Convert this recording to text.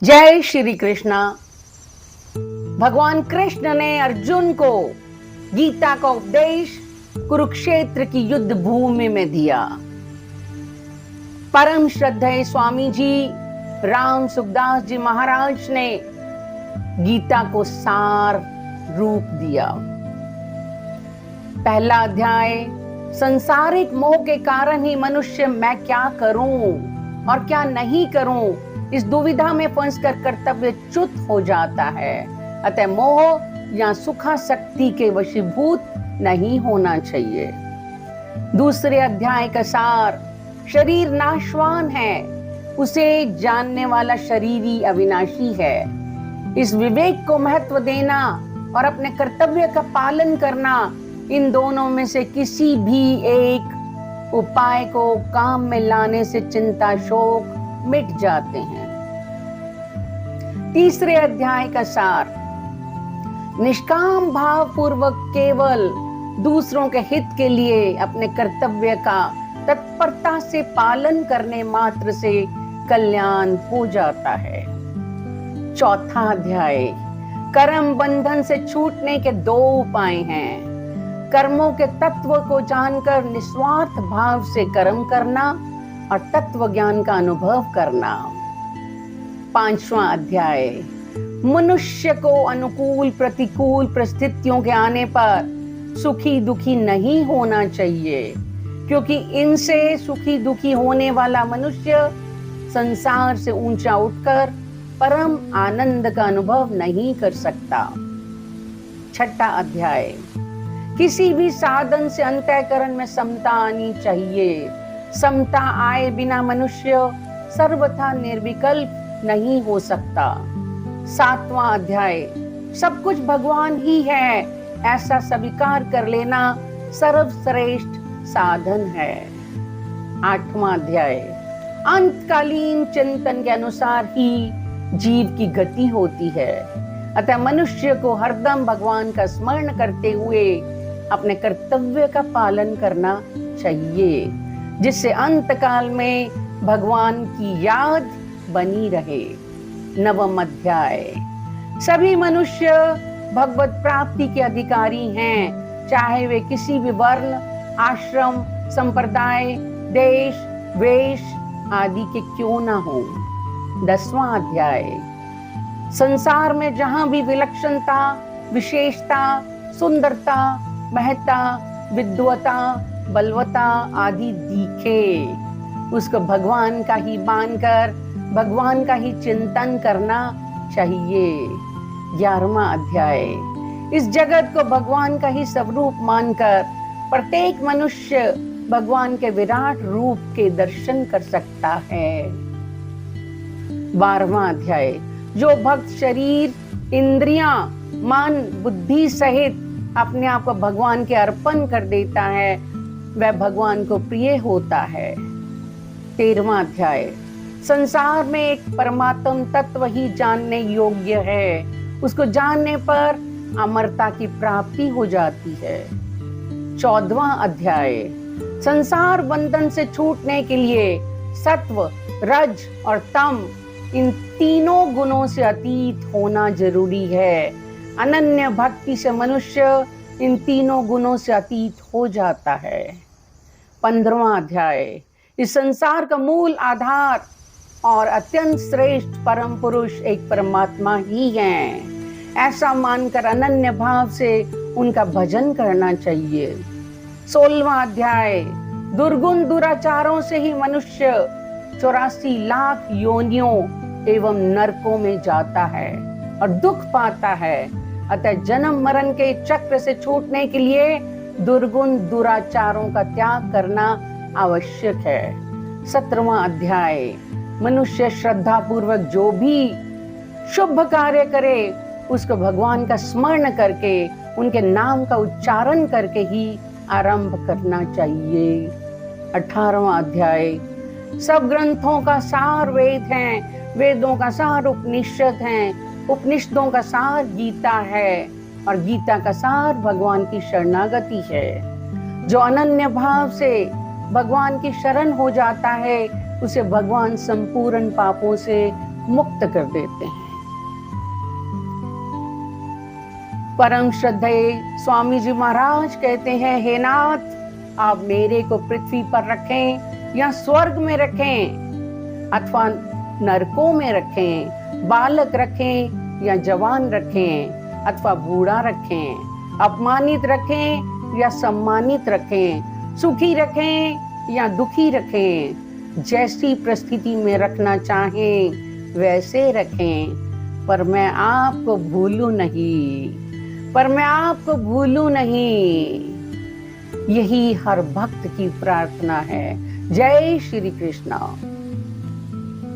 जय श्री कृष्णा। भगवान कृष्ण ने अर्जुन को गीता का उपदेश कुरुक्षेत्र की युद्ध भूमि में दिया। परम श्रद्धेय स्वामी जी राम सुखदास जी महाराज ने गीता को सार रूप दिया। पहला अध्याय, संसारिक मोह के कारण ही मनुष्य मैं क्या करूं और क्या नहीं करूं, इस दुविधा में फंसकर कर्तव्यच्युत हो जाता है। अतः मोह या सुखासक्ति के वशीभूत नहीं होना चाहिए। दूसरे अध्याय का सार, शरीर नाशवान है, उसे जानने वाला शरीर ही अविनाशी है। इस विवेक को महत्व देना और अपने कर्तव्य का पालन करना, इन दोनों में से किसी भी एक उपाय को काम में लाने से चिंता शोक मिट जाते हैं। तीसरे अध्याय का सार, निष्काम भाव पूर्वक केवल दूसरों के हित के लिए अपने कर्तव्य का तत्परता से पालन करने मात्र से कल्याण हो जाता है। चौथा अध्याय, कर्म बंधन से छूटने के दो उपाय हैं। कर्मों के तत्व को जानकर निस्वार्थ भाव से कर्म करना और तत्व ज्ञान का अनुभव करना। पांचवा अध्याय, मनुष्य को अनुकूल प्रतिकूल परिस्थितियों के आने पर सुखी दुखी नहीं होना चाहिए, क्योंकि इनसे सुखी दुखी होने वाला मनुष्य संसार से ऊंचा उठकर परम आनंद का अनुभव नहीं कर सकता। छठा अध्याय, किसी भी साधन से अंतःकरण में समता आनी चाहिए। समता आए बिना मनुष्य सर्वथा निर्विकल्प नहीं हो सकता। सातवां अध्याय, सब कुछ भगवान ही है, ऐसा स्वीकार कर लेना सर्वश्रेष्ठ साधन है। आठवां अध्याय, अंतकालीन चिंतन के अनुसार ही जीव की गति होती है। अतः मनुष्य को हरदम भगवान का स्मरण करते हुए अपने कर्तव्य का पालन करना चाहिए, जिससे अंतकाल में भगवान की याद बनी रहे। नवम अध्याय, सभी मनुष्य भगवत प्राप्ति के अधिकारी हैं, चाहे वे किसी भी वर्ण आश्रम संप्रदाय देश वेश आदि के क्यों ना हो। दसवां अध्याय, संसार में जहां भी विलक्षणता विशेषता सुंदरता महत्ता विद्वता बलवता आदि दिखे, उसको भगवान का ही मानकर भगवान का ही चिंतन करना चाहिए। 11वां अध्याय, इस जगत को भगवान का ही स्वरूप मानकर प्रत्येक मनुष्य भगवान के विराट रूप के दर्शन कर सकता है। 12वां अध्याय, जो भक्त शरीर इंद्रियां मन बुद्धि सहित अपने आप को भगवान के अर्पण कर देता है, वह भगवान को प्रिय होता है। 13वां अध्याय, संसार में एक परमात्म तत्व ही जानने योग्य है, उसको जानने पर अमरता की प्राप्ति हो जाती है। 14वां अध्याय, संसार बंधन से छूटने के लिए सत्व रज और तम इन तीनों गुणों से अतीत होना जरूरी है। अनन्य भक्ति से मनुष्य इन तीनों गुणों से अतीत हो जाता है। 15वां अध्याय, इस संसार का मूल आधार और अत्यंत श्रेष्ठ परम पुरुष एक परमात्मा ही हैं, ऐसा मानकर अनन्य भाव से उनका भजन करना चाहिए। 16वां अध्याय, दुर्गुण दुराचारों से ही मनुष्य 84 लाख योनियों एवं नरकों में जाता है और दुख पाता है। अतः जन्म मरण के चक्र से छूटने के लिए दुर्गुण दुराचारों का त्याग करना आवश्यक है। 17वां अध्याय, मनुष्य श्रद्धा पूर्वक जो भी शुभ कार्य करे उसको भगवान का स्मरण करके उनके नाम का उच्चारण करके ही आरंभ करना चाहिए। 18वां अध्याय, सब ग्रंथों का सार वेद हैं, वेदों का सार उपनिषद हैं, उपनिषदों का सार गीता है और गीता का सार भगवान की शरणागति है। जो अनन्य भाव से भगवान की शरण हो जाता है, उसे भगवान संपूर्ण पापों से मुक्त कर देते हैं। परम श्रद्धेय स्वामी जी महाराज कहते हैं, हे नाथ, आप मेरे को पृथ्वी पर रखें या स्वर्ग में रखें अथवा नरकों में रखें, बालक रखें या जवान रखें अथवा बूढ़ा रखें, अपमानित रखें या सम्मानित रखें, सुखी रखें या दुखी रखें, जैसी परिस्थिति में रखना चाहें वैसे रखें, पर मैं आपको भूलूं नहीं, पर मैं आपको भूलूं नहीं। यही हर भक्त की प्रार्थना है। जय श्री कृष्णा।